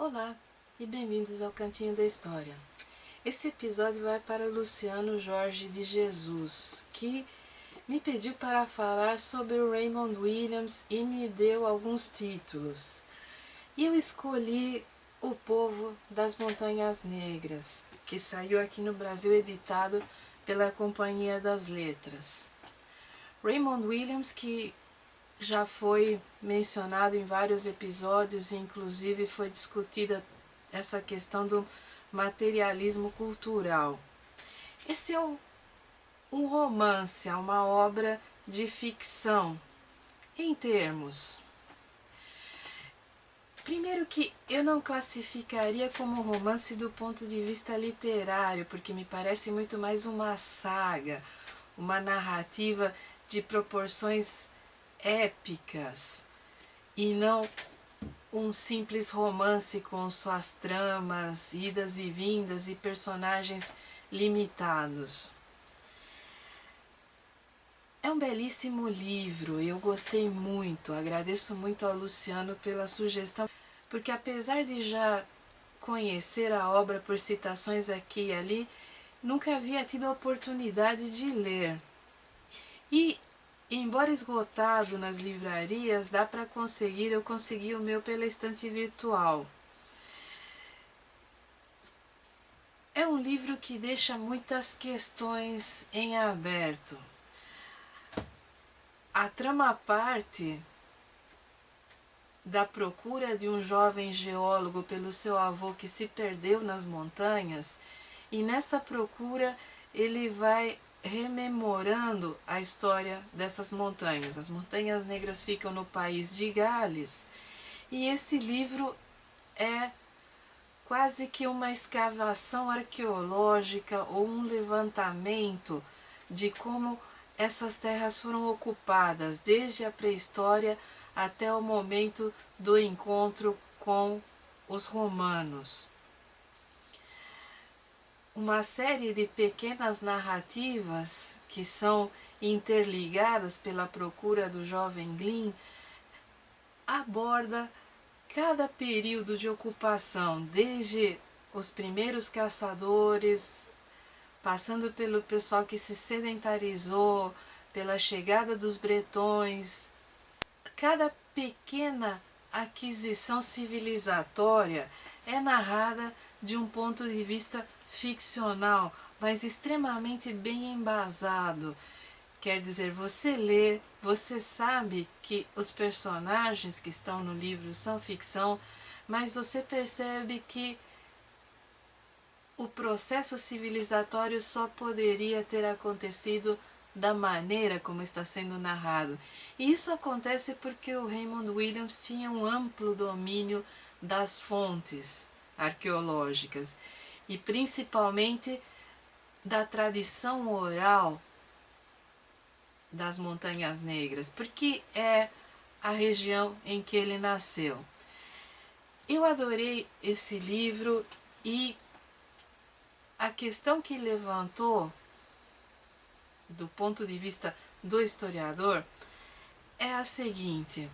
Olá e bem-vindos ao Cantinho da História. Esse episódio vai para o Luciano Jorge de Jesus, que me pediu para falar sobre o Raymond Williams e me deu alguns títulos. E eu escolhi O Povo das Montanhas Negras, que saiu aqui no Brasil editado pela Companhia das Letras. Raymond Williams, que já foi mencionado em vários episódios, inclusive foi discutida essa questão do materialismo cultural. Esse é um romance, é uma obra de ficção, em termos. Primeiro que eu não classificaria como romance do ponto de vista literário, porque me parece muito mais uma saga, uma narrativa de proporções épicas e não um simples romance com suas tramas, idas e vindas e personagens limitados. É um belíssimo livro, eu gostei muito, agradeço muito ao Luciano pela sugestão, porque apesar de já conhecer a obra por citações aqui e ali, nunca havia tido a oportunidade de ler. E embora esgotado nas livrarias, dá para conseguir, eu consegui o meu pela estante virtual. É um livro que deixa muitas questões em aberto. A trama parte da procura de um jovem geólogo pelo seu avô que se perdeu nas montanhas, e nessa procura ele vai rememorando a história dessas montanhas. As Montanhas Negras ficam no país de Gales, e esse livro é quase que uma escavação arqueológica ou um levantamento de como essas terras foram ocupadas desde a pré-história até o momento do encontro com os romanos. Uma série de pequenas narrativas que são interligadas pela procura do jovem Glynn aborda cada período de ocupação, desde os primeiros caçadores, passando pelo pessoal que se sedentarizou, pela chegada dos bretões. Cada pequena aquisição civilizatória é narrada de um ponto de vista ficcional, mas extremamente bem embasado. Quer dizer, você lê, você sabe que os personagens que estão no livro são ficção, mas você percebe que o processo civilizatório só poderia ter acontecido da maneira como está sendo narrado. E isso acontece porque o Raymond Williams tinha um amplo domínio das fontes arqueológicas e principalmente da tradição oral das Montanhas Negras, porque é a região em que ele nasceu. Eu adorei esse livro e a questão que levantou do ponto de vista do historiador é a seguinte: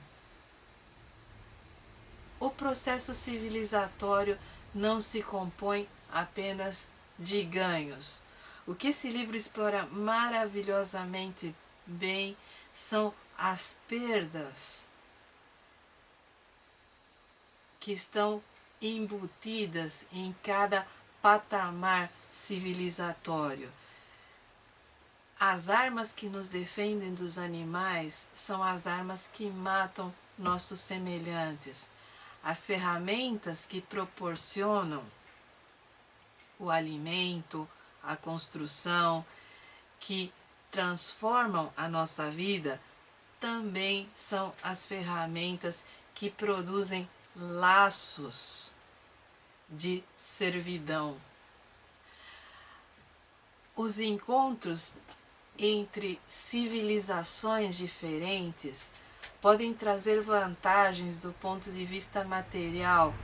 o processo civilizatório não se compõe apenas de ganhos. O que esse livro explora maravilhosamente bem são as perdas que estão embutidas em cada patamar civilizatório. As armas que nos defendem dos animais são as armas que matam nossos semelhantes. As ferramentas que proporcionam o alimento, a construção, que transformam a nossa vida, também são as ferramentas que produzem laços de servidão. Os encontros entre civilizações diferentes podem trazer vantagens do ponto de vista material,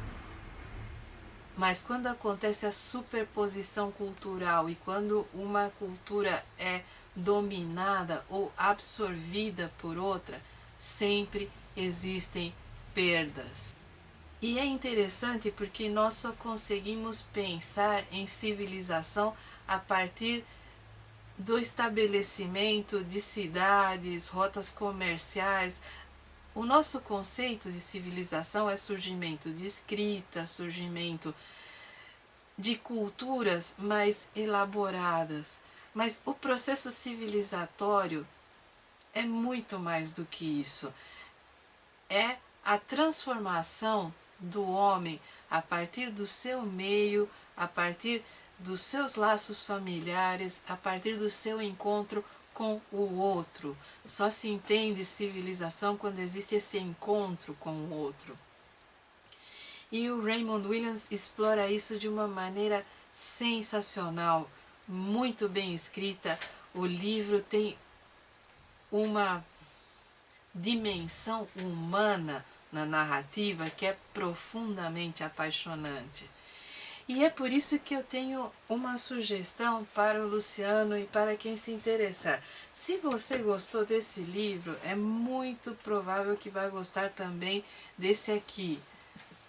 mas quando acontece a superposição cultural e quando uma cultura é dominada ou absorvida por outra, sempre existem perdas. E é interessante porque nós só conseguimos pensar em civilização a partir do estabelecimento de cidades, rotas comerciais. O nosso conceito de civilização é surgimento de escrita, surgimento de culturas mais elaboradas. Mas o processo civilizatório é muito mais do que isso. É a transformação do homem a partir do seu meio, a partir dos seus laços familiares, a partir do seu encontro com o outro. Só se entende civilização quando existe esse encontro com o outro. E o Raymond Williams explora isso de uma maneira sensacional, muito bem escrita. O livro tem uma dimensão humana na narrativa que é profundamente apaixonante. E é por isso que eu tenho uma sugestão para o Luciano e para quem se interessar. Se você gostou desse livro, é muito provável que vai gostar também desse aqui,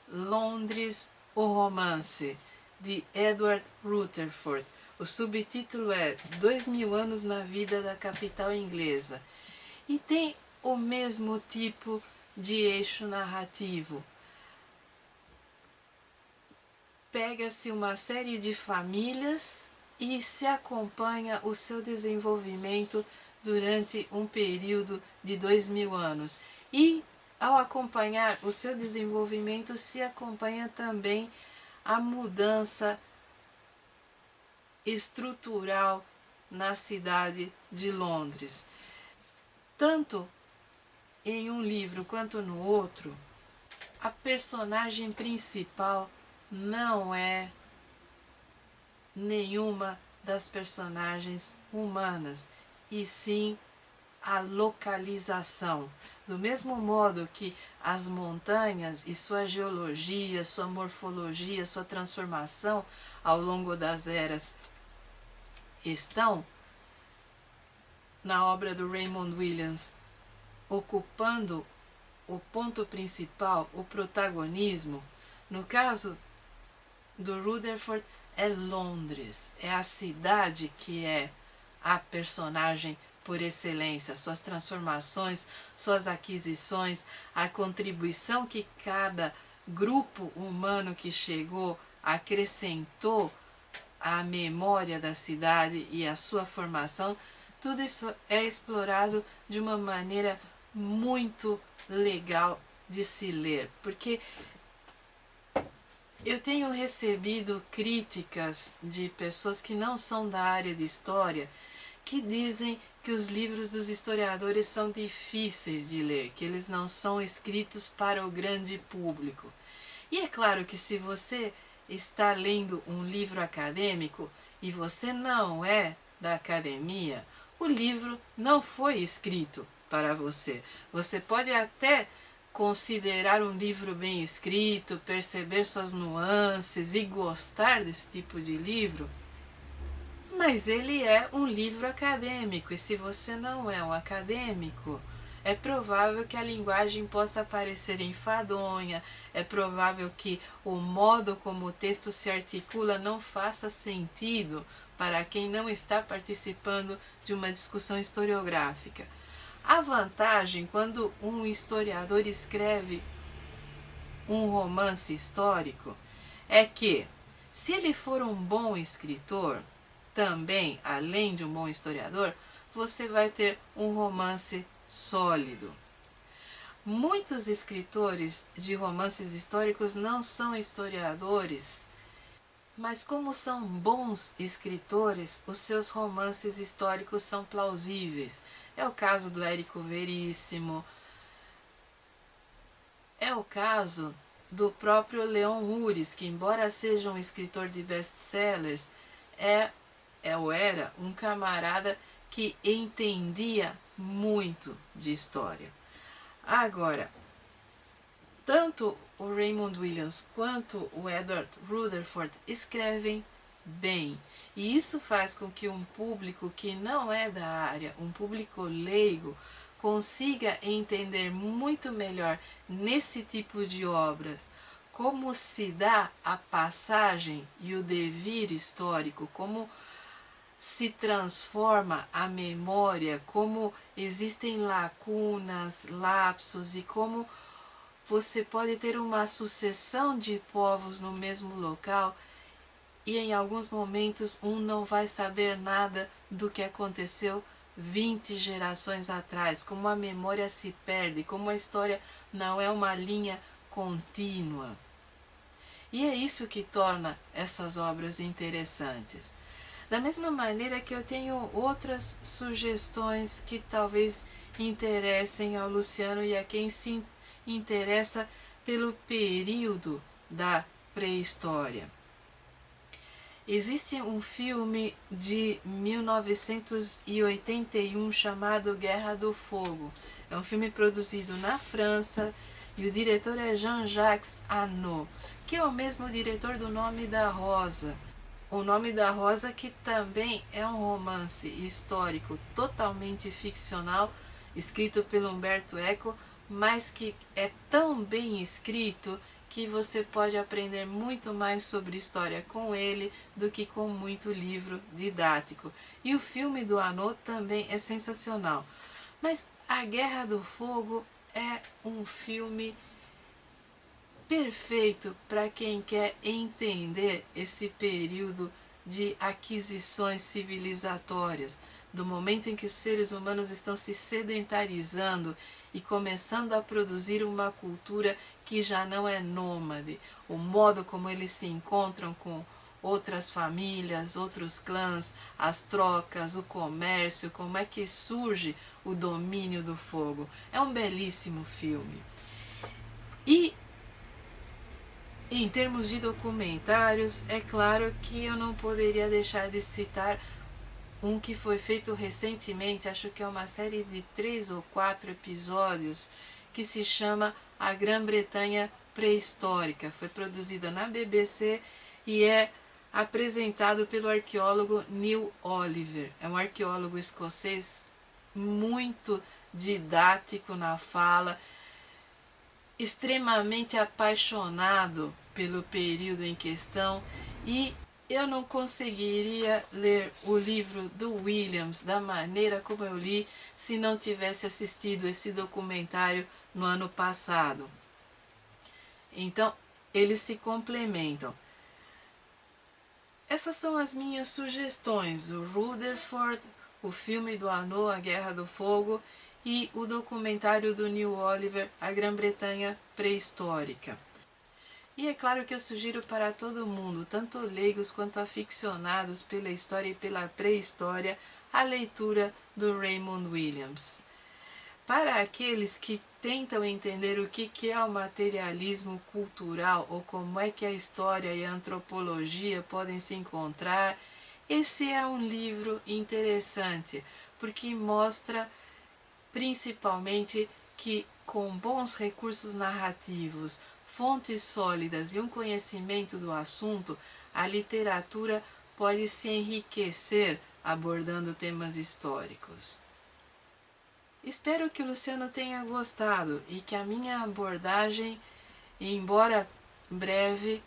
Londres, o Romance, de Edward Rutherford. O subtítulo é 2000 anos na vida da capital inglesa. E tem o mesmo tipo de eixo narrativo. Pega-se uma série de famílias e se acompanha o seu desenvolvimento durante um período de 2000 anos. E ao acompanhar o seu desenvolvimento, se acompanha também a mudança estrutural na cidade de Londres. Tanto em um livro quanto no outro, a personagem principal não é nenhuma das personagens humanas, e sim a localização. Do mesmo modo que as montanhas e sua geologia, sua morfologia, sua transformação ao longo das eras estão na obra do Raymond Williams, ocupando o ponto principal, o protagonismo. No caso do Rutherford, é Londres, é a cidade que é a personagem por excelência, suas transformações, suas aquisições, a contribuição que cada grupo humano que chegou acrescentou à memória da cidade e à sua formação. Tudo isso é explorado de uma maneira muito legal de se ler, porque eu tenho recebido críticas de pessoas que não são da área de história, que dizem que os livros dos historiadores são difíceis de ler, que eles não são escritos para o grande público. E é claro que se você está lendo um livro acadêmico e você não é da academia, o livro não foi escrito para você. Você pode até considerar um livro bem escrito, perceber suas nuances e gostar desse tipo de livro, mas ele é um livro acadêmico, e se você não é um acadêmico, é provável que a linguagem possa parecer enfadonha, é provável que o modo como o texto se articula não faça sentido para quem não está participando de uma discussão historiográfica. A vantagem quando um historiador escreve um romance histórico é que, se ele for um bom escritor, também, além de um bom historiador, você vai ter um romance sólido. Muitos escritores de romances históricos não são historiadores, mas como são bons escritores, os seus romances históricos são plausíveis. É o caso do Érico Veríssimo, é o caso do próprio Leon Uris, que embora seja um escritor de best-sellers, era um camarada que entendia muito de história. Agora, tanto o Raymond Williams quanto o Edward Rutherford escrevem bem, e isso faz com que um público que não é da área, um público leigo, consiga entender muito melhor nesse tipo de obras como se dá a passagem e o devir histórico, como se transforma a memória, como existem lacunas, lapsos e como você pode ter uma sucessão de povos no mesmo local e em alguns momentos um não vai saber nada do que aconteceu 20 gerações atrás, como a memória se perde, como a história não é uma linha contínua. E é isso que torna essas obras interessantes. Da mesma maneira que eu tenho outras sugestões que talvez interessem ao Luciano e a quem se interessa pelo período da pré-história. Existe um filme de 1981 chamado Guerra do Fogo. É um filme produzido na França e o diretor é Jean-Jacques Annaud, que é o mesmo diretor do Nome da Rosa. O Nome da Rosa, que também é um romance histórico totalmente ficcional, escrito pelo Umberto Eco, mas que é tão bem escrito que você pode aprender muito mais sobre história com ele do que com muito livro didático. E o filme do Annaud também é sensacional. Mas A Guerra do Fogo é um filme perfeito para quem quer entender esse período de aquisições civilizatórias, do momento em que os seres humanos estão se sedentarizando e começando a produzir uma cultura que já não é nômade, o modo como eles se encontram com outras famílias, outros clãs, as trocas, o comércio, como é que surge o domínio do fogo. É um belíssimo filme. E em termos de documentários, é claro que eu não poderia deixar de citar um que foi feito recentemente, acho que é uma série de 3 ou 4 episódios, que se chama A Grã-Bretanha Pré-Histórica. Foi produzida na BBC e é apresentado pelo arqueólogo Neil Oliver. É um arqueólogo escocês muito didático na fala, extremamente apaixonado pelo período em questão, e eu não conseguiria ler o livro do Williams da maneira como eu li se não tivesse assistido esse documentário no ano passado. Então, eles se complementam. Essas são as minhas sugestões: o Rutherford, o filme do Annaud, A Guerra do Fogo, e o documentário do Neil Oliver, A Grã-Bretanha Pré-Histórica. E é claro que eu sugiro para todo mundo, tanto leigos quanto aficionados pela história e pela pré-história, a leitura do Raymond Williams. Para aqueles que tentam entender o que é o materialismo cultural ou como é que a história e a antropologia podem se encontrar, esse é um livro interessante, porque mostra principalmente que com bons recursos narrativos, fontes sólidas e um conhecimento do assunto, a literatura pode se enriquecer abordando temas históricos. Espero que o Luciano tenha gostado e que a minha abordagem, embora breve,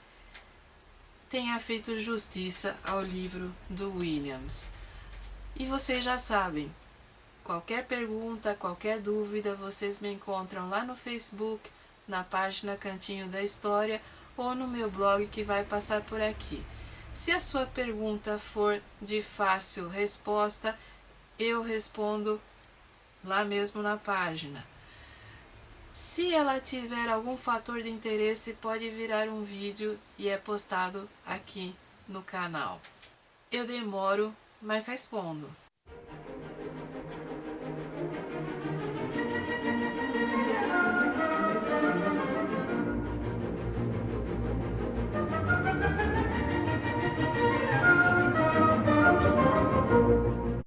tenha feito justiça ao livro do Williams. E vocês já sabem, qualquer pergunta, qualquer dúvida, vocês me encontram lá no Facebook, na página Cantinho da História ou no meu blog que vai passar por aqui. Se a sua pergunta for de fácil resposta, eu respondo lá mesmo na página. Se ela tiver algum fator de interesse, pode virar um vídeo e é postado aqui no canal. Eu demoro, mas respondo.